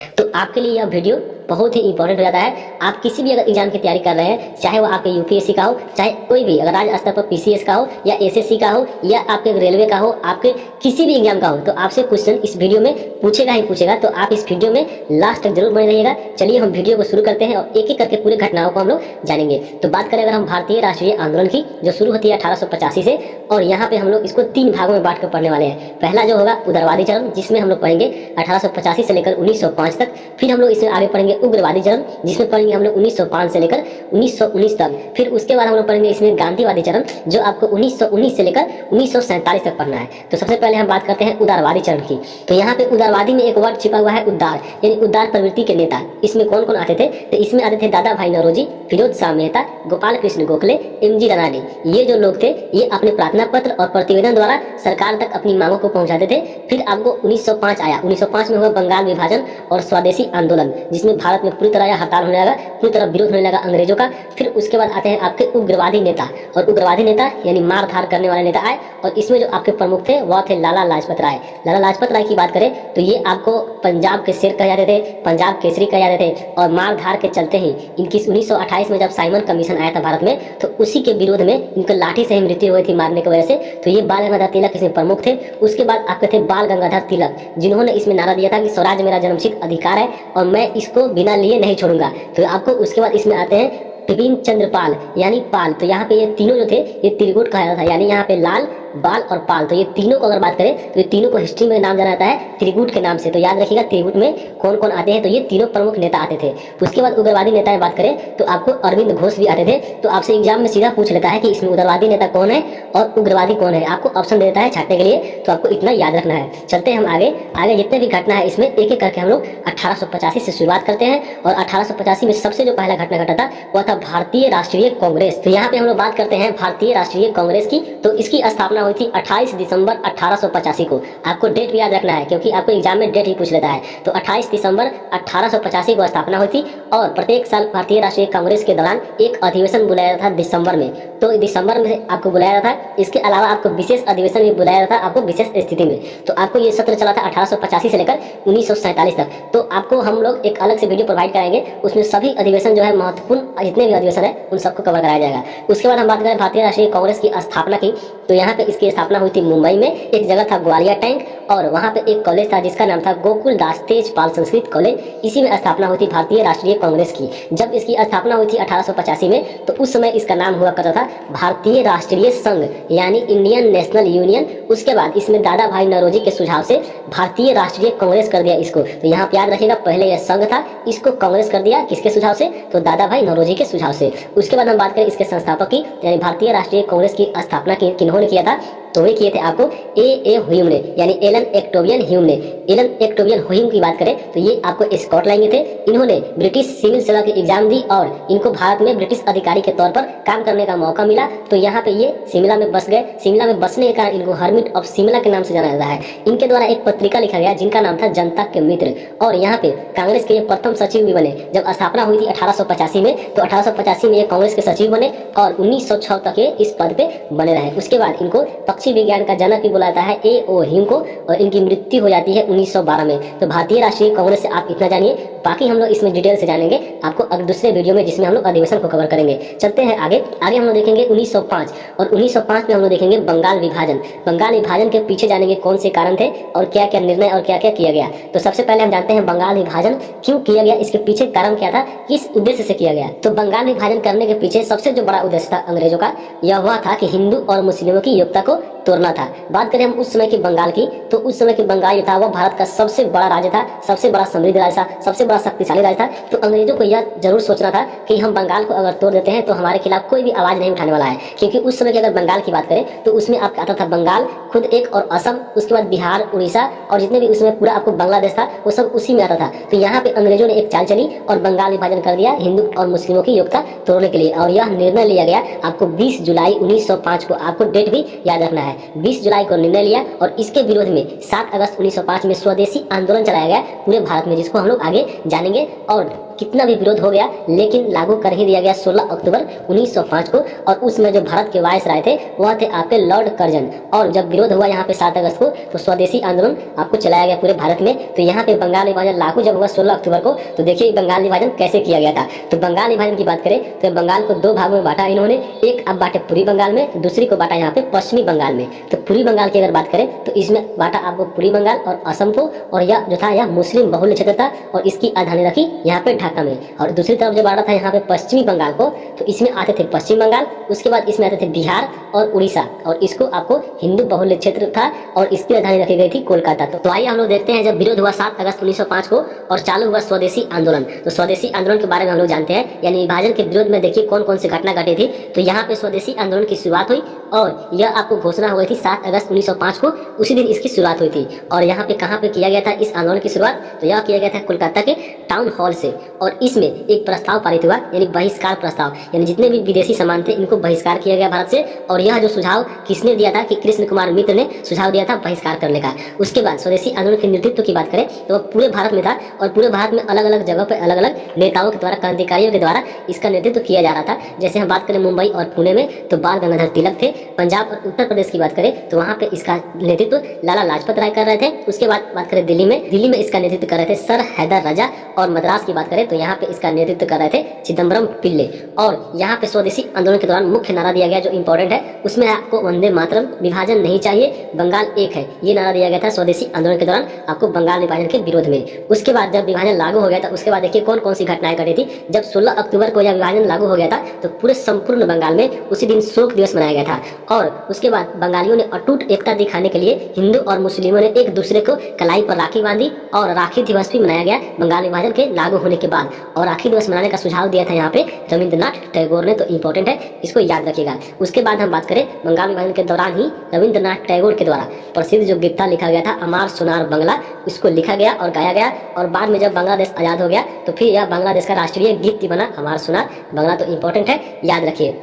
तो आपके लिए यह वीडियो बहुत ही इंपॉर्टेंट हो जाता है। आप किसी भी अगर एग्जाम की तैयारी कर रहे हैं, चाहे वो आपके यूपीएससी का हो, चाहे कोई भी अगर राज्य स्तर पर पीसीएस का हो या एसएससी का हो या आपके रेलवे का हो, आपके किसी भी एग्जाम का हो, तो आपसे क्वेश्चन इस वीडियो में पूछेगा ही पूछेगा। तो आप इस वीडियो में लास्ट तक जरूर बने रहिएगा। चलिए हम वीडियो को शुरू करते हैं और एक एक करके पूरे घटनाओं को हम लोग जानेंगे। तो बात करें अगर हम भारतीय राष्ट्रीय आंदोलन की, जो शुरू होती है 1885 से, और यहाँ पे हम लोग इसको 3 भागों में बांट कर पढ़ने वाले हैं। पहला जो होगा उदारवादी चरण, जिसमें हम लोग पढ़ेंगे 1885 से लेकर 1905 तक। फिर हम लोग इसमें आगे पढ़ेंगे उग्रवादी चरण, जिसमें पढ़ेंगे हम लोग 1905 से लेकर 1919 तक। फिर उसके बाद हम लोग पढ़ेंगे इसमें गांधीवादी चरण, जो आपको 1919 से लेकर 1947 तक पढ़ना है। तो सबसे पहले हम बात करते हैं उदारवादी चरण की। तो यहाँ पे उदारवादी में एक वर्ड छिपा हुआ है उदार, यानी उदार प्रवृत्ति के नेता। इसमें कौन कौन आते थे? तो इसमें आते थे दादा भाई नौरोजी, फिरोज शाह मेहता, गोपाल कृष्ण गोखले, एमजी रानाडे। ये जो लोग थे ये अपने प्रार्थना पत्र और प्रतिवेदन द्वारा सरकार तक अपनी मांगों को पहुंचाते थे। फिर आपको 1905 आया। 1905 में हुआ बंगाल विभाजन और स्वदेशी आंदोलन, जिसमें भारत में पूरी तरह हड़ताल होने लगा, पूरी तरह विरोध होने लगा अंग्रेजों का। फिर उसके बाद आते हैं आपके उग्रवादी नेता, और उग्रवादी नेता यानी मार धार करने वाले नेता आए, और इसमें जो आपके प्रमुख थे वह थे लाला लाजपत राय। लाला लाजपत राय की बात करें तो ये आपको पंजाब के शेर कहे जाते थे, पंजाब केसरी कहे जाते थे, और मार धार के चलते ही इनकी 1928 में जब साइमन कमीशन आया था भारत में, तो उसी के विरोध में इनको लाठी से ही मृत्यु हुई थी मारने की वजह से। तो ये बाल गंगाधर तिलक इसमें प्रमुख थे। उसके बाद आपके थे बाल गंगाधर तिलक, जिन्होंने इसमें नारा दिया था कि स्वराज मेरा जन्मसिद्ध अधिकार है और मैं इसको बिना लिए नहीं छोड़ूंगा। तो आपको उसके बाद इसमें आते हैं बिपिन चंद्र पाल यानी पाल। तो यहाँ पे ये तीनों जो थे ये त्रिकूट कहा जाता था, यानी यहाँ पे लाल, बाल और पाल। तो ये तीनों को अगर बात करें तो ये तीनों को हिस्ट्री में नाम जाना जाता है त्रिकूट के नाम से। तो याद रखिएगा त्रिकूट में कौन कौन आते हैं। तो ये तीनों प्रमुख नेता आते थे। उसके बाद उग्रवादी नेता की बात करें तो आपको अरविंद घोष भी आते थे। तो आपसे एग्जाम में सीधा पूछ लेता है कि इसमें उग्रवादी नेता कौन है और उग्रवादी कौन है, आपको ऑप्शन देता है छाटने के लिए। तो आपको इतना याद रखना है। चलते हैं हम आगे जितने भी घटना है इसमें एक एक करके हम लोग 1885 से शुरुआत करते हैं। और 1885 में सबसे जो पहला घटना घटा था वह था भारतीय राष्ट्रीय कांग्रेस। तो यहाँ पे हम लोग बात करते हैं भारतीय राष्ट्रीय कांग्रेस की। तो इसकी स्थापना हुई थी 28 दिसंबर 1885 को। आपको डेट भी याद रखना है क्योंकि आपको एग्जाम में डेट ही पूछ लेता है। तो 28 दिसंबर 1885 को स्थापना हुई थी। और प्रत्येक साल भारतीय राष्ट्रीय कांग्रेस के दौरान एक अधिवेशन बुलाया जाता था दिसंबर में। तो दिसंबर में आपको बुलाया जाता था। इसके अलावा आपको विशेष अधिवेशन भी बुलाया जाता था आपको विशेष स्थिति में। तो आपको ये सत्र चला था 1885 से लेकर 1947 तक। तो आपको हम लोग एक अलग से वीडियो प्रोवाइड कराएंगे, उसमें सभी अधिवेशन जो है महत्वपूर्ण जितने भी अधिवेशन है उन सबको कवर कराया जाएगा। उसके बाद हम बात करें भारतीय राष्ट्रीय कांग्रेस की स्थापना की। तो यहाँ पे इसकी स्थापना हुई थी मुंबई में। एक जगह था ग्वालियर टैंक, और वहाँ पे एक कॉलेज था जिसका नाम था गोकुल दास तेजपाल संस्कृत कॉलेज। इसी में स्थापना हुई थी भारतीय राष्ट्रीय कांग्रेस की। जब इसकी स्थापना हुई थी 1885 में, तो उस समय इसका नाम हुआ करता था भारतीय राष्ट्रीय संघ, यानी इंडियन नेशनल यूनियन। उसके बाद इसमें दादा भाई नौरोजी के सुझाव से भारतीय राष्ट्रीय कांग्रेस कर दिया इसको। तो यहाँ पे याद रखिएगा पहले यह संघ था, इसको कांग्रेस कर दिया किसके सुझाव से? तो दादा भाई नौरोजी के सुझाव से। उसके बाद हम बात करें इसके संस्थापक की, यानी भारतीय राष्ट्रीय कांग्रेस की स्थापना किन्होंने किया था? तो वे किए थे आपको ए ह्यूम ने, यानी एलन एक्टोवियन ह्यूम ने। एलन एक्टोवियन ह्यूम की बात करें तो ये आपको स्कॉटलैंड में थे। इन्होंने ब्रिटिश सिविल सेवा की एग्जाम दी और इनको भारत में ब्रिटिश अधिकारी के तौर पर काम करने का मौका मिला। तो यहाँ पे ये शिमला में बस गए। शिमला में बसने के कारण इनको हर्मिट ऑफ शिमला के नाम से जाना जाता है। इनके द्वारा एक पत्रिका लिखा गया जिनका नाम था जनता के मित्र, और यहाँ पे कांग्रेस के ये प्रथम सचिव भी बने। जब स्थापना हुई थी 1885 में, तो 1885 में ये कांग्रेस के सचिव बने और 1906 तक ये इस पद पे बने रहे। उसके बाद इनको पक्षी विज्ञान का जनक भी बुलाता है ए.ओ. ह्यूम को, और इनकी मृत्यु हो जाती है 1912 में। तो भारतीय राष्ट्रीय कांग्रेस से आप इतना जानिए, बाकी हम लोग इसमें डिटेल से जानेंगे आपको अगले दूसरे वीडियो में, जिसमें हम लोग अधिवेशन को कवर करेंगे। चलते हैं आगे हम लोग देखेंगे 1905, और 1905 में हम लोग देखेंगे बंगाल विभाजन। बंगाल विभाजन के पीछे जानेंगे कौन से कारण थे और क्या क्या निर्णय और क्या क्या किया गया। तो सबसे पहले हम जानते हैं बंगाल विभाजन क्यों किया गया, इसके पीछे कारण क्या था, किस उद्देश्य से किया गया। तो बंगाल विभाजन करने के पीछे सबसे जो बड़ा उद्देश्य था अंग्रेजों का, यह हुआ था कि हिंदू और मुस्लिमों की एकता को तोड़ना था। बात करें हम उस समय की बंगाल की, तो उस समय की बंगाल जो था वो भारत का सबसे बड़ा राज्य था, सबसे बड़ा समृद्ध राज्य था, सबसे बड़ा शक्तिशाली राज्य था। तो अंग्रेजों को यह जरूर सोचना था कि हम बंगाल को अगर तोड़ देते हैं तो हमारे खिलाफ कोई भी आवाज नहीं उठाने वाला है। क्योंकि उस समय की अगर बंगाल की बात करें तो उसमें आपका आता था बंगाल खुद एक, और असम, उसके बाद बिहार, उड़ीसा, और जितने भी उसमें पूरा आपको बांग्लादेश था वो सब उसी में आता था। तो यहाँ पे अंग्रेजों ने एक चाल चली और बंगाल विभाजन कर दिया हिंदू और मुस्लिमों की एकता तोड़ने के लिए। और यह निर्णय लिया गया आपको 20 जुलाई 1905 को। आपको डेट भी याद रखना है। है। 20 जुलाई को निर्णय लिया और इसके विरोध में 7 अगस्त 1905 में स्वदेशी आंदोलन चलाया गया पूरे भारत में, जिसको हम लोग आगे जानेंगे। और कितना भी विरोध हो गया लेकिन लागू कर ही दिया गया 16 अक्टूबर 1905 को। और उसमें जो भारत के वायसराय थे वह थे आपके लॉर्ड कर्जन। और जब विरोध हुआ यहाँ पे 7 अगस्त को तो स्वदेशी आंदोलन आपको चलाया गया पूरे भारत में। तो यहाँ पे बंगाल विभाजन लागू जब हुआ 16 अक्टूबर को, तो देखिए बंगाल विभाजन कैसे किया गया था। तो बंगाल विभाजन की बात करें तो बंगाल को 2 भागों में बांटा इन्होंने। एक अब बांटे पूर्वी बंगाल में, दूसरी को बांटा यहाँ पे पश्चिमी बंगाल में। तो पूर्वी बंगाल की अगर बात करें तो इसमें बांटा आपको पूर्वी बंगाल और असम को, और यह जो था यह मुस्लिम बहुल क्षेत्र था और इसकी राजधानी रखी यहाँ पे ढाका में। और दूसरी तरफ जो बांटा था यहाँ पे पश्चिमी बंगाल को, तो इसमें आते थे पश्चिम बंगाल, उसके बाद इसमें आते थे बिहार और उड़ीसा, और इसको आपको हिंदू बहुल क्षेत्र था और इसकी राजधानी रखी गई थी कोलकाता। तो आइए हम लोग देखते हैं जब विरोध हुआ 7 अगस्त 1905 को और चालू हुआ स्वदेशी आंदोलन। तो स्वदेशी आंदोलन के बारे में हम लोग जानते हैं, यानी विभाजन के विरोध में देखिए कौन कौन सी घटना घटी थी। तो यहाँ पे स्वदेशी आंदोलन की शुरुआत हुई और यह आपको घोषणा हो गई थी 7 अगस्त 1905 को, उसी दिन इसकी शुरुआत हुई थी। और यहाँ पे कहाँ पे किया गया था इस आंदोलन की शुरुआत, तो यह किया गया था कोलकाता के टाउन हॉल से। और इसमें एक प्रस्ताव पारित हुआ, यानी बहिष्कार प्रस्ताव, यानी जितने भी विदेशी सामान थे इनको बहिष्कार किया गया भारत से। और यह जो सुझाव किसने दिया था कि कृष्ण कुमार मित्र ने सुझाव दिया था बहिष्कार करने का। उसके बाद स्वदेशी आंदोलन के नेतृत्व की बात करें तो पूरे भारत में था और पूरे भारत में अलग अलग जगह पर अलग अलग नेताओं के द्वारा, क्रांतिकारियों के द्वारा इसका नेतृत्व किया जा रहा था। जैसे हम बात करें मुंबई और पुणे में तो बाल गंगाधर तिलक थे। पंजाब और उत्तर प्रदेश की बात करें तो वहाँ पे इसका नेतृत्व लाला लाजपत राय कर रहे थे। उसके बाद बात करें दिल्ली में इसका नेतृत्व कर रहे थे सर हैदर राजा। और मद्रास की बात करें तो यहाँ पे इसका नेतृत्व कर रहे थे चिदम्बरम पिल्ले। और यहाँ पे स्वदेशी आंदोलन के दौरान मुख्य नारा दिया गया जो इंपॉर्टेंट है, उसमें आपको वंदे मातरम, विभाजन नहीं चाहिए, बंगाल एक है, ये नारा दिया गया था स्वदेशी आंदोलन के दौरान आपको बंगाल विभाजन के विरोध में। उसके बाद जब विभाजन लागू हो गया था उसके बाद देखिए कौन कौन सी घटनाएं घटी थी। जब 16 अक्टूबर को यह विभाजन लागू हो गया था तो पूरे संपूर्ण बंगाल में उसी दिन शोक दिवस मनाया गया था। और उसके बाद बंगालियों ने अटूट एकता दिखाने के लिए हिंदू और मुस्लिमों ने एक दूसरे को कलाई पर राखी बांधी और राखी दिवस भी मनाया गया बंगाल विभाजन के लागू होने के बाद। और राखी दिवस मनाने का सुझाव दिया था यहाँ पे रविंद्रनाथ टैगोर ने, तो इंपॉर्टेंट है, इसको याद रखिएगा। उसके बाद हम बात करें बंगाल विभाजन के दौरान ही रविंद्रनाथ टैगोर के द्वारा प्रसिद्ध जो गीत लिखा गया था अमार सोनार बंगला, उसको लिखा गया और गाया गया। और बाद में जब बांग्लादेश आजाद हो गया तो फिर यह बांग्लादेश का राष्ट्रीय गीत बना अमार सोनार बंगला, तो इंपॉर्टेंट है, याद रखिए।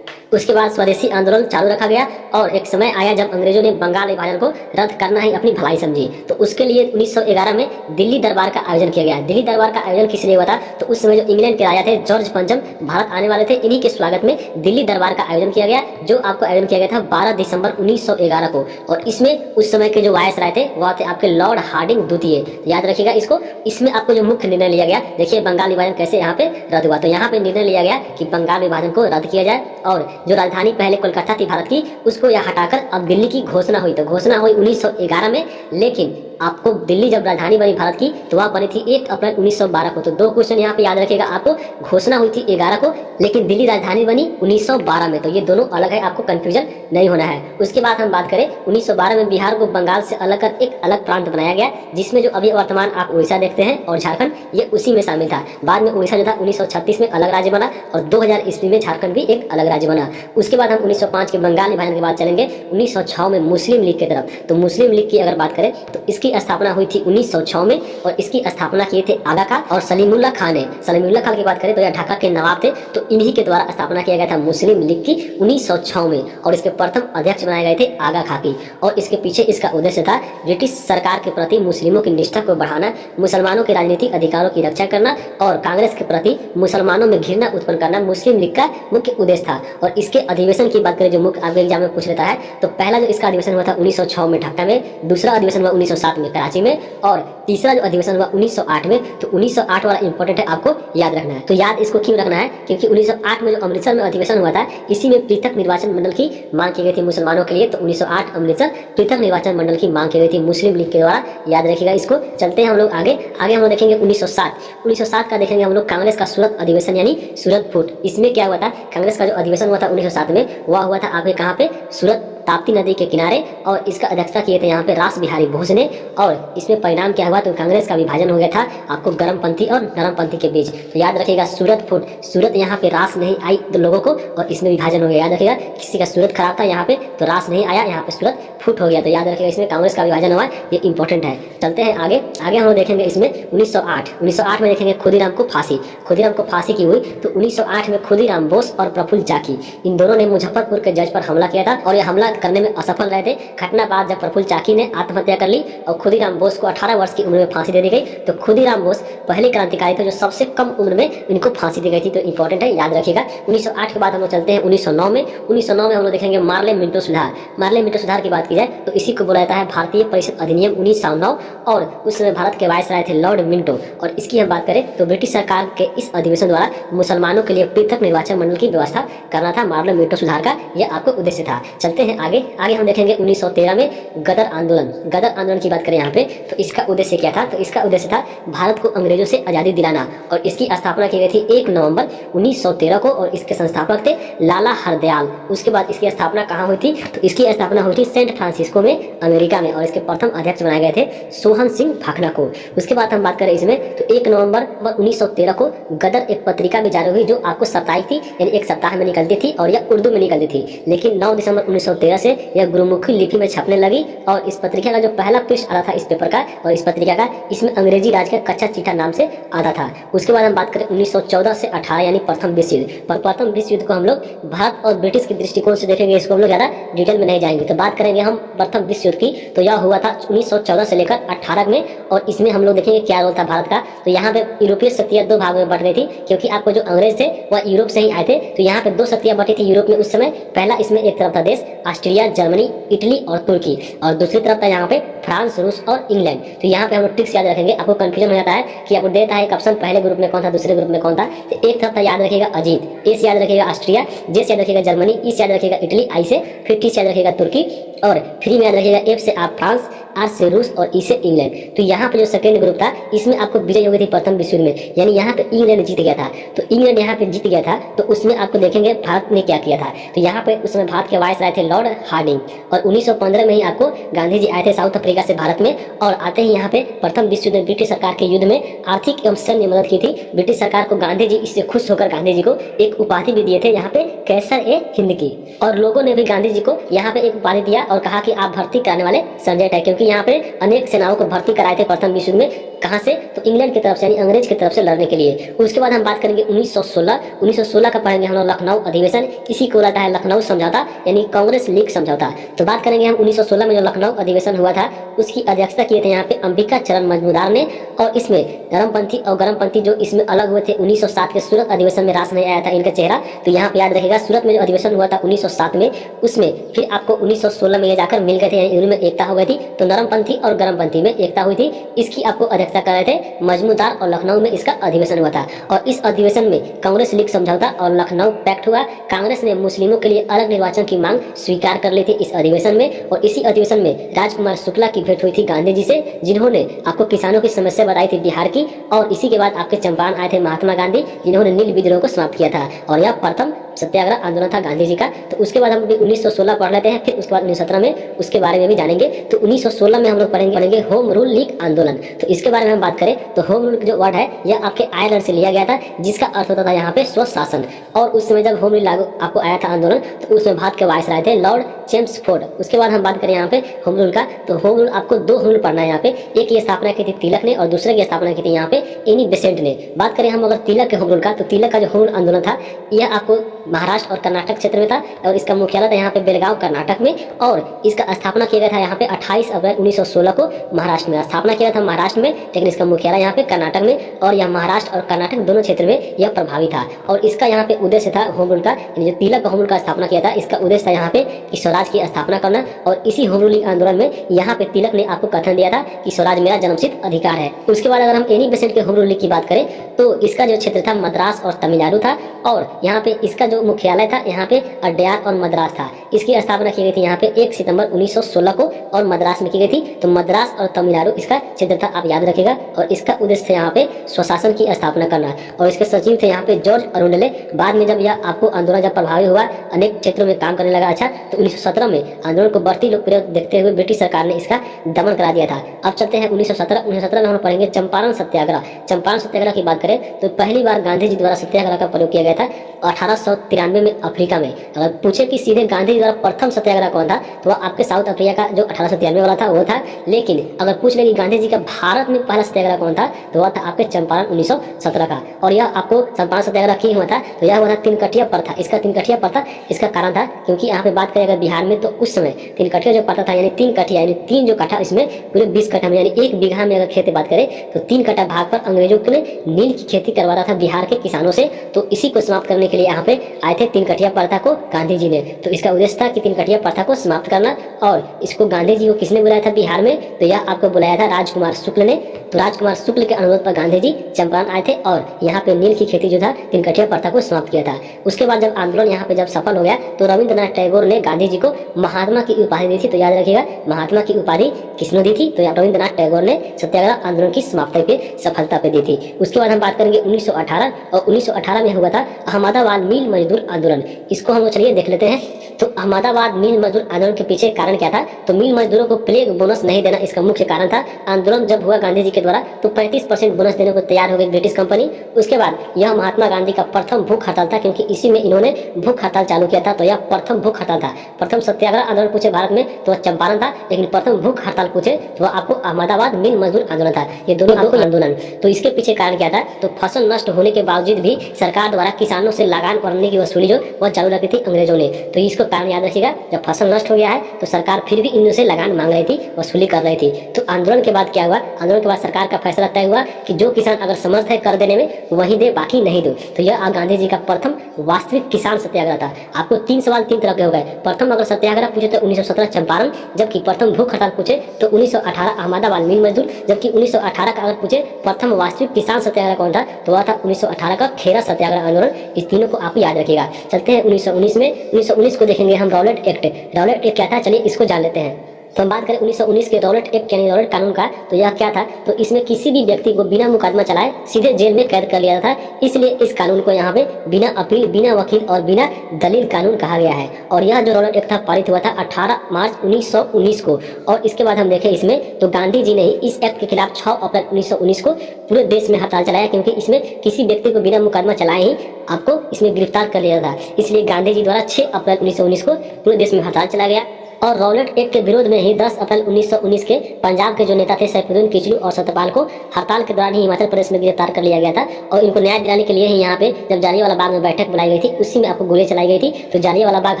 उसके बाद स्वदेशी आंदोलन चालू रखा गया और एक समय आया जब अंग्रेजों ने बंगाल विभाजन को रद्द करना ही अपनी भलाई समझी। तो उसके लिए 1911 में दिल्ली दरबार का आयोजन किया गया। दिल्ली दरबार का आयोजन किस लिए हुआ था, तो उस समय जो इंग्लैंड के राजा थे जॉर्ज पंचम भारत आने वाले थे, इन्हीं के स्वागत में दिल्ली दरबार का आयोजन किया गया, जो आपको आयोजन किया गया था 12 दिसंबर 1911 को। और इसमें उस समय के जो वायसराय थे वह थे आपके लॉर्ड हार्डिंग द्वितीय, याद रखिएगा इसको। इसमें आपको जो मुख्य निर्णय लिया गया, देखिए बंगाल विभाजन कैसे यहाँ पे रद्द हुआ। तो यहाँ पे निर्णय लिया गया कि बंगाल विभाजन को रद्द किया जाए और जो राजधानी पहले कोलकाता थी भारत की, उसको यह हटाकर अब दिल्ली की घोषणा हुई। तो घोषणा हुई 1911 में, लेकिन आपको दिल्ली जब राजधानी बनी भारत की तो वह बनी थी 1 अप्रैल 1912 को। तो 2 क्वेश्चन यहाँ पे याद रखिएगा आपको, घोषणा हुई थी 11 को लेकिन दिल्ली राजधानी बनी 1912 में। तो ये दोनों अलग है, आपको कंफ्यूजन नहीं होना है। उसके बाद हम बात करें 1912 में बिहार को बंगाल से अलग कर एक अलग प्रांत बनाया गया, जिसमें जो अभी वर्तमान आप उड़ीसा देखते हैं और झारखंड, ये उसी में शामिल था। बाद में उड़ीसा जो था 1936 में अलग राज्य बना और 2000 ईस्वी में झारखंड भी एक अलग राज्य बना। उसके बाद हम 1905 के बंगाल विभाजन के बाद चलेंगे 1906 में मुस्लिम लीग की तरफ। तो मुस्लिम लीग की अगर बात करें तो इसकी स्थापना हुई थी 1906 में और इसकी स्थापना किए थे आगा खां और सलीमुल्लाह खान ने। सलीमुल्लाह खान की बात करें तो यह ढाका के नवाब थे, तो इन्हीं के द्वारा स्थापना किया गया था मुस्लिम लीग की 1906 में। और इसके प्रथम अध्यक्ष बनाए गए थे आगा खां की। और इसके पीछे इसका उद्देश्य था ब्रिटिश सरकार के प्रति मुस्लिमों की निष्ठा को बढ़ाना, मुसलमानों के राजनीतिक अधिकारों की रक्षा करना और कांग्रेस के प्रति मुसलमानों में घृणा उत्पन्न करना मुस्लिम लीग का मुख्य उद्देश्य था। और इसके अधिवेशन की बात करें जो मुख्य आपके एग्जाम में पूछ लेता है, तो पहला जो इसका अधिवेशन हुआ था 1906 में ढाका में, दूसरा अधिवेशन हुआ 1907 में कराची में और तीसरा जो अधिवेशन हुआ 1908 में। तो 1908 वाला इंपॉर्टेंट है, आपको याद रखना है। तो याद इसको क्यों रखना है, क्योंकि 1908 में जो अमृतसर में अधिवेशन हुआ था, इसी में पृथक निर्वाचन मंडल की मांग की गई थी मुसलमानों के लिए। तो 1908 अमृतसर पृथक निर्वाचन मंडल की मांग की गई थी मुस्लिम लीग के द्वारा, याद रखिएगा इसको। चलते हैं हम लोग आगे हम लोग देखेंगे 1907 का देखेंगे हम लोग कांग्रेस का सूरत अधिवेशन यानी सूरत फूट। इसमें क्या हुआ था, कांग्रेस का जो अधिवेशन हुआ था 1907 में, वह हुआ था आपके कहाँ पे, सूरत ताप्ती नदी के किनारे। और इसका अध्यक्षता किए थे यहाँ पे रास बिहारी बोस ने। और इसमें परिणाम क्या हुआ, तो कांग्रेस का विभाजन हो गया था आपको गर्मपंथी और नरमपंथी के बीच। तो याद रखिएगा सूरत फूट, सूरत यहाँ पे रास नहीं आई लोगों को और इसमें विभाजन हो गया। याद रखिएगा, किसी का सूरत खराब था यहाँ पे तो रास नहीं आया, यहाँ पे सूरत फुट हो गया। तो याद रखिएगा इसमें कांग्रेस का विभाजन हुआ, ये इंपॉर्टेंट है। चलते हैं आगे हम लोग देखेंगे इसमें 1908 में देखेंगे खुदीराम को फांसी की हुई। तो 1908 में खुदीराम बोस और प्रफुल्ल चाकी इन दोनों ने मुजफ्फरपुर के जज पर हमला किया था और ये हमला करने में असफल रहे थे। घटना बाद जब प्रफुल्ल चाकी ने आत्महत्या कर ली और खुदीराम बोस को 18 वर्ष की उम्र में फांसी दे दी गई। तो खुदीराम बोस पहले क्रांतिकारी थे जो सबसे कम उम्र में इनको फांसी दी गई थी। तो इंपॉर्टेंट है, याद रखिएगा। 1908 के बाद हम लोग चलते हैं 1909 में। 1909 में हम लोग देखेंगे मार्ले मिंटो सुधार की बात की जाए तो इसी को बोला जाता है भारतीय परिषद अधिनियम 1909 और उस समय भारत के वायसराय थे लॉर्ड मिंटो। और इसकी हम बात करें तो ब्रिटिश सरकार के इस अधिवेशन द्वारा मुसलमानों के लिए पृथक निर्वाचन मंडल की व्यवस्था करना था। मार्ले मिंटो सुधार का यह आपको उद्देश्य था। चलते हैं आगे हम देखेंगे 1913 में गदर आंदोलन की बात करें यहाँ पे तो इसका उद्देश्य क्या था? तो इसका उद्देश्य था भारत को अंग्रेजों से आज़ादी दिलाना और इसकी स्थापना की गई थी 1 नवंबर 1913 को और इसके संस्थापक थे लाला हरदयाल। उसके बाद इसकी स्थापना कहाँ हुई थी? तो इसकी स्थापना हुई थी सेंट फ्रांसिस्को में, अमेरिका में और इसके प्रथम अध्यक्ष बनाए गए थे सोहन सिंह भाखड़ा को। उसके बाद हम बात करें इसमें तो 1 नवंबर 1913 को गदर एक पत्रिका भी जारी हुई जो आपको साप्ताहिक थी, यानी एक सप्ताह में निकलती थी और यह उर्दू में निकलती थी। लेकिन 9 दिसंबर 1913 से यह गुरुमुखी लिपि में छपने लगी और इस पत्रिका का जो पहला पृष्ठ आता था इस पेपर का और इस पत्रिका का, इसमें अंग्रेजी राज का कच्चा चिट्ठा नाम से आता था। उसके बाद हम बात करें 1914 से 18 यानी प्रथम विश्व युद्ध। प्रथम विश्व युद्ध को हम लोग भारत और ब्रिटिश के दृष्टिकोण से देखेंगे, इसको हम लोग ज़्यादा डिटेल में नहीं जाएंगे। तो बात करेंगे हम प्रथम विश्व युद्ध की तो यह हुआ था 1914 से लेकर 18 में और इसमें हम लोग देखेंगे क्या रोल था भारत का। तो यहाँ पे यूरोपीय शक्तियाँ 2 भागों में बट रही थी क्योंकि आपको जो अंग्रेज थे वह यूरोप से ही आए थे। तो यहाँ पे 2 शक्तियाँ बटी थी यूरोप में उस समय। पहला इसमें एक तरफ था देश ऑस्ट्रिया, जर्मनी, इटली और तुर्की और दूसरी तरफ था यहाँ पे फ्रांस, रूस और इंग्लैंड। तो यहाँ पे हम लोग ट्रिक्स याद रखेंगे, आपको कंफ्यूजन हो जाता है कि आपको देता है एक ऑप्शन पहले ग्रुप में कौन था, दूसरे ग्रुप में कौन था। तो एक तरफ था याद रखिएगा अजीत, ए से याद रखिएगा ऑस्ट्रिया, जे से याद रखिएगा जर्मनी, ई से याद रखिएगा इटली, आई से फिर टी से याद रखिएगा तुर्की और फ्री में याद रखिएगा एफ से आप फ्रांस, आर से रूस और ई से इंग्लैंड। तो यहाँ पे जो सेकेंड ग्रुप था इसमें आपको विजय हो गई थी प्रथम विश्व युद्ध में, यानी यहाँ पे इंग्लैंड जीत गया था। तो इंग्लैंड यहाँ पे जीत गया था तो उसमें आपको देखेंगे भारत ने क्या किया था। तो यहाँ पे उस समय भारत के वायसराय थे लॉर्ड हार्डिंग और 1915 में ही आपको गांधी जी आए थे साउथ अफ्रीका से भारत में और आते ही यहाँ पे प्रथम विश्व युद्ध में ब्रिटिश सरकार के युद्ध में आर्थिक एवं सैन्य मदद की थी ब्रिटिश सरकार को। गांधी जी इससे खुश होकर गांधी जी को एक उपाधि भी दिए थे यहाँ पे कैसर ए हिंद की और लोगों ने भी गांधी जी को यहाँ पे एक उपाधि दिया और कहा कि आप भर्ती कराने वाले सर्जेंट है, क्योंकि यहाँ पे अनेक सेनाओं को भर्ती कराए थे प्रथम विश्व युद्ध में। कहाँ से? तो इंग्लैंड की तरफ से, यानी अंग्रेज की तरफ से लड़ने के लिए। उसके बाद हम बात करेंगे 1916 का पढ़ेंगे हम लोग लखनऊ अधिवेशन। इसी को रहता है लखनऊ समझौता यानी कांग्रेस लीग समझौता। तो बात करेंगे हम 1916 में जो लखनऊ अधिवेशन हुआ था उसकी अध्यक्षता किए थे यहाँ पे अंबिका चरण मजमूदार ने और इसमें नरमपंथी और गरमपंथी जो इसमें अलग हुए थे 1907 के सूरत अधिवेशन में रास नहीं आया था इनका चेहरा। तो यहाँ पे याद रखेगा सूरत में जो अधिवेशन हुआ था 1907 में उसमें फिर आपको 1916 में ये जाकर मिल गए थे, यानी इनमें एकता हो गई थी। तो नरमपंथी और गरमपंथी में एकता हुई थी, इसकी आपको अध्यक्षता कर रहे थे मजमूदार और लखनऊ में इसका अधिवेशन हुआ था। और इस अधिवेशन में कांग्रेस लीग समझौता और लखनऊ पैक्ट हुआ। कांग्रेस ने मुस्लिमों के लिए अलग निर्वाचन की मांग स्वीकार कर ली थी इस अधिवेशन में और इसी अधिवेशन में राजकुमार शुक्ला की भेंट हुई थी गांधी जी से, जिन्होंने आपको किसानों की समस्या बताई थी बिहार की। और इसी के बाद आपके चंपारण आए थे महात्मा गांधी, जिन्होंने नील विद्रोह को समाप्त किया था और यह प्रथम सत्याग्रह आंदोलन था गांधी जी का। तो उसके बाद हम 1916 पढ़ लेते हैं, फिर उसके बाद 1917 में उसके बारे में भी जानेंगे। तो 1916 में हम लोग पढ़ेंगे होम रूल लीग आंदोलन। तो इसके बारे में हम बात करें तो होम रूल जो वर्ड है यह आपके आयरलैंड से लिया गया था, जिसका अर्थ होता था यहाँ पे स्वशासन। और उस समय जब होम रूल लागू आपको आया था आंदोलन तो उसमें भारत के वायसराय थे लॉर्ड चेम्सफोर्ड। उसके बाद हम बात करें यहाँ पे होम रूल का, तो होम रूल आपको 2 होम रूल पढ़ना है यहाँ पे। एक की स्थापना की थी तिलक ने और दूसरे की स्थापना की थी यहाँ पे एनी बेसेंट ने। बात करें हम अगर तिलक के होम रूल का, तो तिलक का जो होम रूल आंदोलन था यह आपको महाराष्ट्र और कर्नाटक क्षेत्र में था और इसका मुख्यालय था यहाँ पे बेलगांव कर्नाटक में और इसका स्थापना किया गया था यहाँ पे 28 अप्रैल 1916 को महाराष्ट्र में। स्थापना किया था महाराष्ट्र में, लेकिन इसका मुख्यालय यहाँ पे कर्नाटक में और यह महाराष्ट्र और कर्नाटक दोनों क्षेत्र में यह प्रभावी था। और इसका यहाँ पे उद्देश्य था होम रूल का, जो तिलक होम रूल का स्थापना किया था इसका उद्देश्य था यहाँ पे कि स्वराज की स्थापना करना। और इसी होम रूलिंग आंदोलन में यहाँ पे तिलक ने आपको कथन दिया था कि स्वराज मेरा जन्मसिद्ध अधिकार है। उसके बाद अगर हम एनी बेसेंट के होम रूलिंग की बात करें तो इसका जो क्षेत्र था मद्रास और तमिलनाडु था और यहाँ पे इसका जो मुख्यालय था यहाँ पे अड्यार और मद्रास था। इसकी स्थापना की गई थी यहाँ पे 1 सितंबर 1916 को और मद्रास में की गई थी। तो मद्रास और तमिलनाडु इसका क्षेत्र था, आप याद रखिएगा। और इसका उद्देश्य था यहाँ पे स्वशासन की स्थापना करना और इसके सचिव थे यहाँ पे जॉर्ज अरुंडले। बाद में जब यह आपको आंदोलन जब प्रभावी हुआ, अनेक क्षेत्रों में काम करने लगा अच्छा, तो 1917 में आंदोलन को बढ़ती लोकप्रियता देखते हुए ब्रिटिश सरकार ने इसका दमन करा दिया था। अब चलते हैं 1917 में हम पढ़ेंगे चंपारण सत्याग्रह। चंपारण सत्याग्रह की बात करें तो पहली बार गांधी जी द्वारा सत्याग्रह का प्रयोग किया गया था 1893 में अफ्रीका में। अगर पूछे कि सीधे गांधी जी द्वारा प्रथम सत्याग्रह कौन था तो वह आपके साउथ अफ्रीका का जो 1893 वाला था वो था। लेकिन अगर पूछ ले कि गांधी जी का भारत में पहला सत्याग्रह कौन था तो वह था आपके चंपारण 1917 का। और यह आपको चंपारण सत्याग्रह क्यों हुआ था तो यह हुआ था तीनकठिया प्रथा। इसका तीनकठिया प्रथा इसका कारण था क्योंकि यहाँ पे बात करें अगर बिहार में तो उस समय तीनकठिया जो प्रथा था यानी 3 कठिया यानी 3 जो कट्ठा इसमें पूरे 20 कट्ठा में यानी 1 बीघा में अगर खेती बात करें तो 3 कट्ठा भाग पर अंग्रेजों ने नील की खेती करवा रहा था बिहार के किसानों से। तो इसी को समाप्त करने के लिए यहाँ पे आए थे तीनकठिया प्रथा को गांधी जी ने। तो इसका उद्देश्य था कि तीनकठिया प्रथा को समाप्त करना। और इसको गांधी जी को किसने बुलाया था बिहार में तो यह आपको बुलाया था राजकुमार शुक्ल ने। तो राजकुमार शुक्ल के अनुरोध पर गांधी जी चंपारण आए थे और यहाँ पे नील की खेती जो था तीनकठिया प्रथा को समाप्त किया था। उसके बाद जब आंदोलन यहाँ पे जब सफल हो गया तो रविंद्रनाथ टैगोर ने गांधी जी को महात्मा की उपाधि दी थी। तो याद रखिएगा महात्मा की उपाधि किसने दी थी तो रविंद्रनाथ टैगोर ने सत्याग्रह आंदोलन की समाप्ति पे सफलता पे दी थी। उसके बाद हम बात करेंगे 1918 और 1918 में हुआ था अहमदाबाद मिल मजदूर आंदोलन। इसको हम चलिए देख लेते हैं। तो अहमदाबाद मिल मजदूर आंदोलन के पीछे कारण क्या था तो मिल मजदूरों को प्लेग बोनस नहीं देना इसका मुख्य कारण था। आंदोलन जब हुआ गांधी जी के द्वारा तो 35% बोनस देने को तैयार हो गई ब्रिटिश कंपनी। उसके बाद यह महात्मा गांधी का प्रथम भूख हड़ताल था क्योंकि इसी में इन्होंने भूख हड़ताल चालू किया था। तो यह प्रथम भूख हड़ताल था। प्रथम सत्याग्रह आंदोलन पूछे भारत में तो चंपारण था, लेकिन प्रथम भूख हड़ताल पूछे तो आपको अहमदाबाद मिल मजदूर आंदोलन था। ये दोनों आंदोलन। तो इसके पीछे कारण क्या था तो फसल नष्ट होने के बावजूद भी सरकार द्वारा किसानों से लगान भरने की वसूली जो वह चालू रखी थी अंग्रेजों ने। तो इसको कारण याद रखिएगा जब फसल नष्ट हो गया है तो सरकार फिर भी इनसे लगान मांग रही थी, वसूली कर रही थी। तो आंदोलन के बाद क्या हुआ, आंदोलन के बाद सरकार का फैसला तय हुआ कि जो किसान अगर समर्थ है कर देने में वही दे, बाकी नहीं दो। तो यह गांधी जी का प्रथम वास्तविक किसान सत्याग्रह था। आपको 3 सवाल 3 तरह के हो गए। प्रथम अगर सत्याग्रह पूछे तो 1917 चंपारण, जबकि प्रथम भूख हड़ताल पूछे तो 1918 अहमदाबाद मिल मजदूर, जबकि 1918 का अगर पूछे प्रथम वास्तविक किसान सत्याग्रह कौन था तो वह था 1918 का खेरा सत्याग्रह आंदोलन। इस तीनों को आप याद रखिएगा। चलते हैं 1919 में। 1919 को देखेंगे हम रॉलेट एक्ट। रॉलेट एक्ट क्या था चलिए इसको जान लेते हैं। तो हम बात करें 1919 के रॉलेट एक्ट यानी रॉलेट कानून का तो यह क्या था तो इसमें किसी भी व्यक्ति को बिना मुकदमा चलाए सीधे जेल में कैद कर लिया था। इसलिए इस कानून को यहाँ पे बिना अपील, बिना वकील और बिना दलील कानून कहा गया है। और यह जो रॉलेट एक्ट था पारित हुआ था 18 मार्च 1919 को। और इसके बाद हम देखें इसमें तो गांधी जी ने ही इस एक्ट के खिलाफ 6 अप्रैल 1919 को पूरे देश में हड़ताल चलाया क्योंकि इसमें किसी व्यक्ति को बिना मुकदमा चलाए ही आपको इसमें गिरफ्तार कर लिया था। इसलिए गांधी जी द्वारा 6 अप्रैल 1919 को पूरे देश में हड़ताल चलाया गया। और रॉलेट एक्ट के विरोध में ही 10 अप्रैल 1919 के पंजाब के जो नेता थे सैफुद्दीन किचलू और सत्यपाल को हड़ताल के दौरान ही हिमाचल प्रदेश में गिरफ्तार कर लिया गया था। और इनको न्याय दिलाने के लिए ही यहाँ पे जब जालियांवाला बाग में बैठक बुलाई गई थी उसी में आपको गोली चलाई गई थी। तो जालियांवाला बाग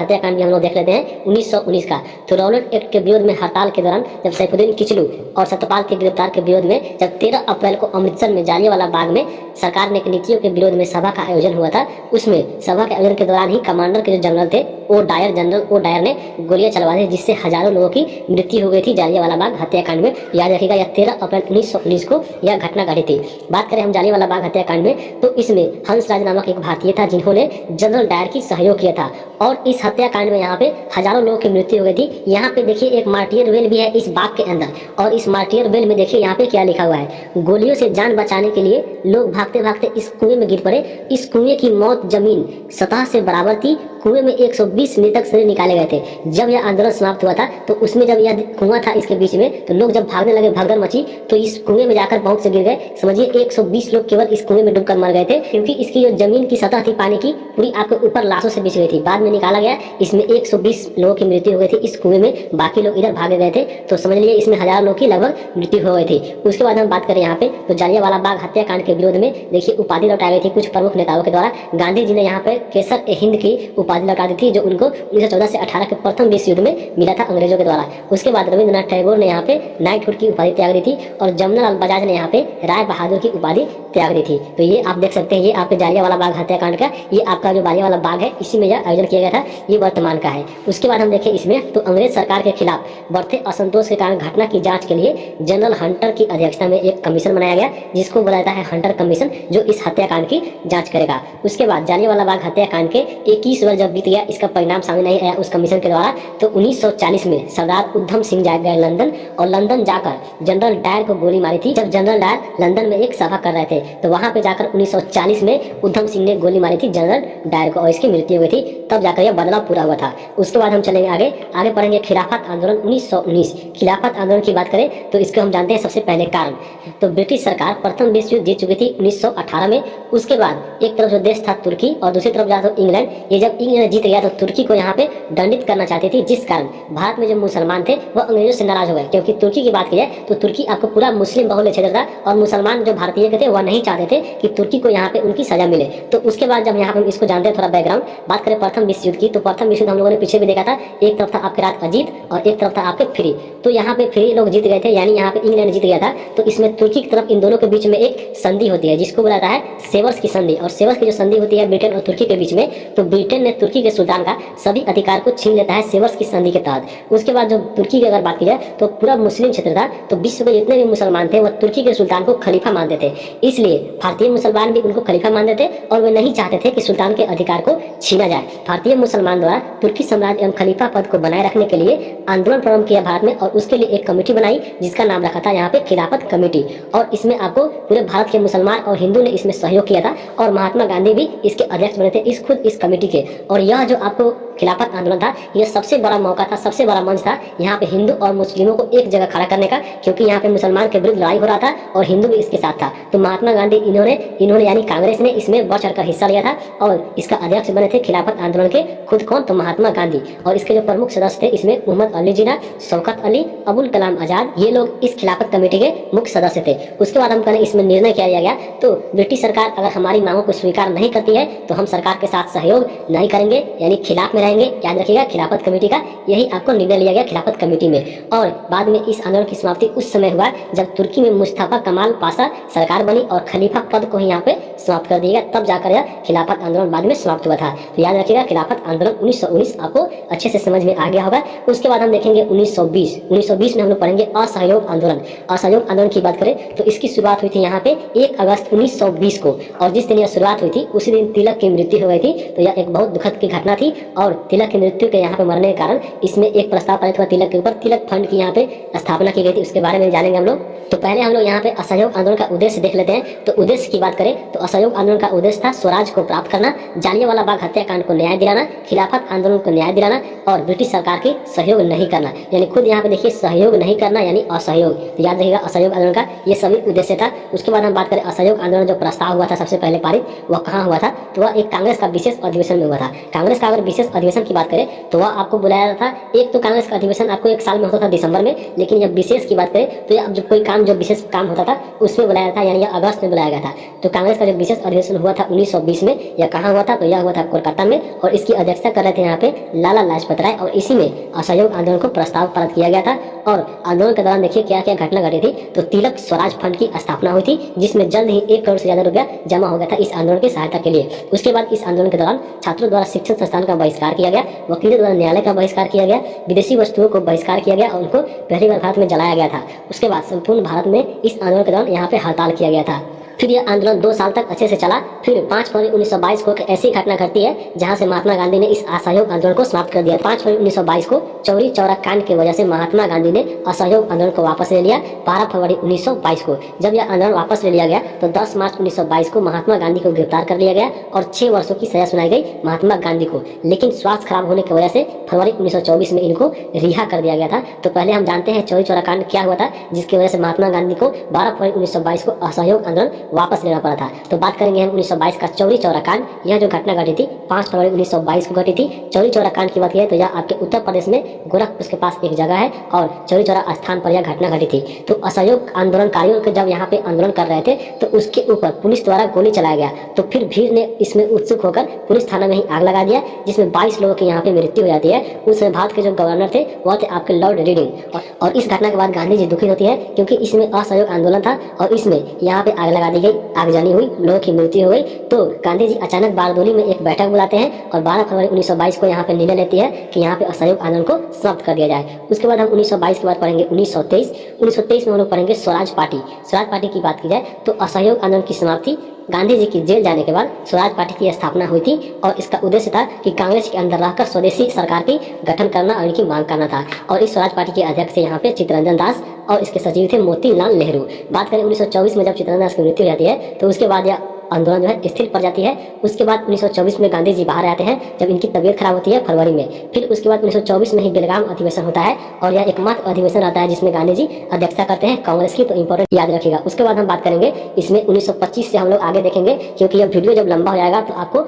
हत्याकांड भी हम लोग देख लेते हैं 1919 का। तो रॉलेट एक्ट के विरोध में हड़ताल के दौरान जब सैफुद्दीन किचलू और सत्यपाल के गिरफ्तार के विरोध में जब 13 अप्रैल को अमृतसर में जालियांवाला बाग में सरकार ने नीतियों के विरोध में सभा का आयोजन हुआ था। उसमें सभा के आयोजन के दौरान ही कमांडर के जो जनरल थे जनरल ओ डायर ने गोलियां चलवा दी जिससे हजारों लोगों की मृत्यु हो गई थी जालियांवाला बाग हत्याकांड में। याद रखिएगा यह 13 अप्रैल 1919 को यह घटना घटी थी। बात करें हम जालियांवाला बाग हत्याकांड में तो इसमें हंसराज नामक एक भारतीय था जिन्होंने जनरल डायर की सहयोग किया था। और इस हत्याकांड में यहाँ पे हजारों लोगों की मृत्यु हो गई थी। यहाँ पे देखिए एक मार्टियर वेल भी है इस बाग के अंदर और इस मार्टियर वेल में देखिए यहाँ पे क्या लिखा हुआ है, गोलियों से जान बचाने के लिए लोग भागते भागते इस कुएं में गिर पड़े। इस कुएं की मौत जमीन सतह से बराबर थी। कुएं में 120 मृतक शरीर निकाले गए थे। जब यह आंदोलन समाप्त हुआ था तो उसमें जब यह कुआं था इसके बीच में तो लोग जब भागने लगे, भगदड़ मची तो इस कुएं में जाकर बहुत से गिर गए। समझिए 120 लोग केवल इस कुएं में डूबकर मर गए थे क्योंकि इसकी जो जमीन की सतह थी पानी की पूरी आपके ऊपर लाशों से बिछ गई थी। बाद में निकाला गया, इसमें 120 लोगों की मृत्यु हो गई थी इस कुएं में, बाकी लोग इधर भागे गए थे। तो समझ लीजिए इसमें हजारों लोग की लगभग मृत्यु हो गई थी। उसके बाद हम बात करें यहाँ पे तो जालियांवाला बाग हत्याकांड के विरोध में देखिए उपाधि लौटाई गई थी कुछ प्रमुख नेताओं के द्वारा। गांधी जी ने यहाँ पे केसर ए हिंद की उपाधि लौटा दी थी जो उनको 1914 से 18 के प्रथम विश्व युद्ध में मिला था अंग्रेजों के द्वारा। उसके बाद रविंद्रनाथ टैगोर ने यहाँ पे नाइटहुड की उपाधि त्याग दी थी और जमनालाल बजाज ने यहाँ पे राय बहादुर की उपाधि त्याग दी थी। तो ये आप देख सकते हैं, ये आपके जालियांवाला बाग हत्याकांड का ये आपका जो जालियांवाला बाग है इसी में यह आयोजन किया गया था, ये वर्तमान का है। उसके बाद हम देखें इसमें तो अंग्रेज सरकार के खिलाफ बढ़ते असंतोष के कारण घटना की जांच के लिए जनरल हंटर की अध्यक्षता में एक कमीशन बनाया गया जिसको बुलाया है हंटर कमीशन, जो इस हत्याकांड की जांच करेगा। उसके बाद जालियांवाला बाग हत्याकांड के 21 वर्ष जब बीत गया, इसका परिणाम सामने नहीं आया उस कमीशन के द्वारा, तो 1940 में सरदार उधम सिंह जा गए लंदन, और लंदन जाकर जनरल डायर को गोली मारी थी। जब जनरल डायर लंदन में एक सभा कर रहे थे, तो वहां पे जाकर 1940 में उधम सिंह ने गोली मारी थी जनरल डायर को, और इसकी मृत्यु हुई थी। तब जाकर यह बदलाव पूरा हुआ था। उसके बाद हम चलेंगे आगे पढ़ेंगे खिलाफत आंदोलन 1919। खिलाफत आंदोलन की बात करें तो इसको हम जानते हैं सबसे पहले कारण। तो ब्रिटिश सरकार प्रथम विश्व युद्ध जीत चुकी थी 1918 में। उसके बाद एक तरफ जो देश था तुर्की, और दूसरी तरफ जहाँ तो इंग्लैंड। ये जब इंग्लैंड जीत गया तो तुर्की को यहाँ पे दंडित करना चाहती थी, जिस कारण भारत में जो मुसलमान थे वह अंग्रेजों से नाराज हो गए। क्योंकि तुर्की की बात की जाए तो तुर्की आपको पूरा मुस्लिम बहुल क्षेत्र था, और मुसलमान जो भारतीय के थे वह नहीं चाहते थे कि तुर्की को यहाँ पे उनकी सजा मिले। तो उसके बाद जब यहाँ पे इसको जानते हैं थोड़ा बैकग्राउंड, बात करें प्रथम विश्व युद्ध की, तो प्रथम विश्व युद्ध हम लोगों ने पीछे भी देखा था। एक तरफ था आपके राज अजीत और एक तरफ था आपके फ्री। तो यहाँ पे फ्री लोग जीत गए थे, यानी यहाँ पे इंग्लैंड जीत गया था। तो इसमें तुर्की की तरफ इन दोनों के बीच में एक संधि होती है जिसको बुलाता है सेवर्स की संधि। और सेवर्स की जो संधि होती है ब्रिटेन और तुर्की के बीच में, तो ब्रिटेन ने तुर्की के सुल्तान का सभी अधिकार को छीन लेता है सेवर्स की संधि के तहत। उसके बाद जो तुर्की की अगर बात की जाए तो पूरा मुस्लिम क्षेत्र था, तो विश्व के जितने भी मुसलमान थे वह तुर्की के सुल्तान को खलीफा मानते थे। इसलिए भारतीय मुसलमान भी उनको खलीफा मानते थे, और वे नहीं चाहते थे कि सुल्तान के अधिकार को छीना जाए। भारतीय मुसलमान द्वारा तुर्की साम्राज्य एवं खलीफा पद को बनाए रखने के लिए आंदोलन प्रारंभ किया भारत में, और उसके लिए एक कमेटी बनाई जिसका नाम रखा था यहाँ पे खिलाफत कमेटी। और इसमें आपको पूरे भारत के मुसलमान और हिंदू ने इसमें सहयोग किया था, और महात्मा गांधी भी इसके अध्यक्ष बने थे खुद इस कमेटी के। और यह जो आपको खिलाफत आंदोलन था, यह सबसे बड़ा मौका था, सबसे बड़ा मंच था यहाँ पे हिंदू और मुस्लिमों को एक जगह खड़ा करने का, क्योंकि यहाँ पे मुसलमान के विरुद्ध लड़ाई हो रहा था और हिंदू भी इसके साथ था। तो महात्मा गांधी इन्होंने यानी कांग्रेस ने इसमें बढ़ चढ़कर हिस्सा लिया था, और इसका अध्यक्ष बने थे खिलाफत आंदोलन के खुद कौन, तो महात्मा गांधी। और इसके जो प्रमुख सदस्य थे इसमें मोहम्मद अली जिन्ना, शौकत अली, अबुल कलाम आजाद, ये लोग इस खिलाफत कमेटी के मुख्य सदस्य थे। उसके बाद हम कहें इसमें निर्णय किया गया, तो ब्रिटिश सरकार अगर हमारी मांगों को स्वीकार नहीं करती है तो हम सरकार के साथ सहयोग नहीं करेंगे, यानी खिलाफ में रहेंगे। याद रखिएगा खिलाफत कमेटी का यही आपको निर्णय लिया गया खिलाफत कमेटी में। और बाद में इस आंदोलन की समाप्ति उस समय हुआ जब तुर्की में मुस्तफा कमाल पाशा सरकार बनी और खलीफा पद को ही यहाँ पे समाप्त कर दिया गया। तब जाकर यह खिलाफत आंदोलन बाद में समाप्त हुआ था। तो याद रखिएगा खिलाफत आंदोलन 1919 आपको अच्छे से समझ में आ गया होगा। उसके बाद हम देखेंगे 1920 में हम लोग पढ़ेंगे असहयोग आंदोलन। असहयोग आंदोलन की बात करें तो इसकी शुरुआत हुई थी यहाँ पे 1 अगस्त 1920 को, और जिस दिन यह शुरुआत हुई थी उसी दिन तिलक की मृत्यु हो गई थी। तो यह एक बहुत दुखद की घटना थी, और तिलक की मृत्यु के यहाँ पे मरने के कारण इसमें एक प्रस्ताव पारित हुआ तिलक के ऊपर, तिलक फंड की यहाँ पे स्थापना की गई थी। उसके बारे में जानेंगे हम लोग। तो पहले हम लोग यहाँ पे असहयोग आंदोलन का उद्देश्य देख लेते हैं। तो उद्देश्य की बात करें तो असहयोग आंदोलन का उद्देश्य था स्वराज को प्राप्त करना, जालियांवाला बाग हत्याकांड को न्याय दिलाना, खिलाफत आंदोलन को न्याय दिलाना, और ब्रिटिश सरकार की सहयोग नहीं करना। यानी खुद यहाँ पे देखिए सहयोग नहीं करना यानी असहयोग। तो याद रखिएगा असहयोग आंदोलन का ये सभी उद्देश्य था। उसके बाद हम बात करें असहयोग आंदोलन जो प्रस्ताव हुआ था सबसे पहले पारित, वह कहाँ हुआ था, तो वह एक कांग्रेस का विशेष अधिवेशन में हुआ था। कांग्रेस का अगर विशेष अधिवेशन की बात करें तो वह आपको बुलाया जाता था। एक तो कांग्रेस का अधिवेशन आपको एक साल में होता था दिसंबर में, लेकिन जब विशेष की बात करें तो जब कोई काम जो विशेष काम होता था उसमें बुलाया जाता था, यानी यह अगस्त में बुलाया गया था। तो कांग्रेस का जो विशेष अधिवेशन हुआ था 1920 में, यह कहाँ हुआ था, तो यह हुआ था कोलकाता में, और इसकी अध्यक्षता कर रहे थे यहाँ पे लाला लाजपत राय, और इसी में असहयोग आंदोलन को प्रस्ताव पारित किया गया था। और आंदोलन के दौरान देखिए क्या क्या घटना घटी थी। तो तिलक स्वराज फंड की स्थापना हुई थी, जिसमें जल्द ही 1 करोड़ से ज्यादा रुपया जमा हो गया था इस आंदोलन की सहायता के लिए। उसके बाद इस आंदोलन के दौरान छात्रों द्वारा शिक्षण संस्थान का बहिष्कार किया गया, वकीलों द्वारा न्यायालय का बहिष्कार किया गया, विदेशी वस्तुओं को बहिष्कार किया गया और उनको पहली बार भारत में जलाया गया था। उसके बाद संपूर्ण भारत में इस आंदोलन के दौरान यहाँ पे हड़ताल किया गया था। फिर यह आंदोलन 2 साल तक अच्छे से चला। फिर 5 फरवरी 1922 को ऐसी घटना घटती है जहां से महात्मा गांधी ने इस असहयोग आंदोलन को समाप्त कर दिया। 5 फरवरी 1922 को चौरी चौरा कांड की वजह से महात्मा गांधी ने असहयोग आंदोलन को वापस ले लिया। 12 फरवरी 1922 को जब यह आंदोलन वापस ले लिया गया तो 10 मार्च 1922 को महात्मा गांधी को गिरफ्तार कर लिया गया और 6 वर्षों की सजा सुनाई गई महात्मा गांधी को। लेकिन स्वास्थ्य खराब होने की वजह से फरवरी 1924 में इनको रिहा कर दिया गया था। तो पहले हम जानते हैं चौरी चौरा कांड क्या हुआ था, जिसकी वजह से महात्मा गांधी को 12 फरवरी 1922 को असहयोग आंदोलन वापस लेना पड़ा था। तो बात करेंगे हम 1922 का चौरी चौरा कांड। यह जो घटना घटी थी 5 फरवरी 1922 को घटी थी। चौरी चौरा कांड की बात करें तो यह आपके उत्तर प्रदेश में गोरखपुर के पास एक जगह है और चौरी चौरा स्थान पर यह घटना घटी थी। तो असहयोग आंदोलनकारियों के जब यहाँ पे आंदोलन कर रहे थे तो उसके ऊपर पुलिस द्वारा गोली चलाया गया। तो फिर भीड़ ने इसमें उत्सुक होकर पुलिस थाना में ही आग लगा दिया, जिसमें 22 लोगों की यहाँ पे मृत्यु हो जाती है। उस समय भारत के जो गवर्नर थे वह थे आपके लॉर्ड रीडिंग। और इस घटना के बाद गांधी जी दुखी होती है क्योंकि इसमें असहयोग आंदोलन था और इसमें यहाँ पे आग लगा दी गई, आगजनी हुई, लोगों की मृत्यु हो गई। तो गांधी जी अचानक बारदोली में एक बैठक बुलाते हैं और 12 फरवरी 1922 को यहाँ पे निर्णय लेती है कि यहाँ पे असहयोग आंदोलन को समाप्त कर दिया जाए। उसके बाद हम 1922 के बाद पढ़ेंगे 1923 में हम लोग पढ़ेंगे स्वराज पार्टी। स्वराज पार्टी की बात की जाए तो असहयोग आंदोलन की समाप्ति गांधी जी की जेल जाने के बाद स्वराज पार्टी की स्थापना हुई थी और इसका उद्देश्य था कि कांग्रेस के अंदर रहकर स्वदेशी सरकार की गठन करना और इनकी मांग करना था। और इस स्वराज पार्टी के अध्यक्ष थे यहाँ पे चित्तरंजन दास और इसके सचिव थे मोतीलाल नेहरू। बात करें 1924 में जब चित्तरंजन दास की मृत्यु हो जाती है तो उसके बाद यह आंदोलन जो है स्थिर पड़ जाती है। उसके बाद 1924 में गांधी जी बाहर आते हैं जब इनकी तबीयत खराब होती है फरवरी में। फिर उसके बाद 1924 में ही बेलगाम अधिवेशन होता है और यह एकमात्र अधिवेशन आता है जिसमें गांधी जी अध्यक्षता करते हैं कांग्रेस की, तो इंपॉर्टेंट याद रखिएगा। उसके बाद हम बात करेंगे इसमें 1925 से हम लोग आगे देखेंगे, क्योंकि यह वीडियो जब लंबा हो जाएगा तो आपको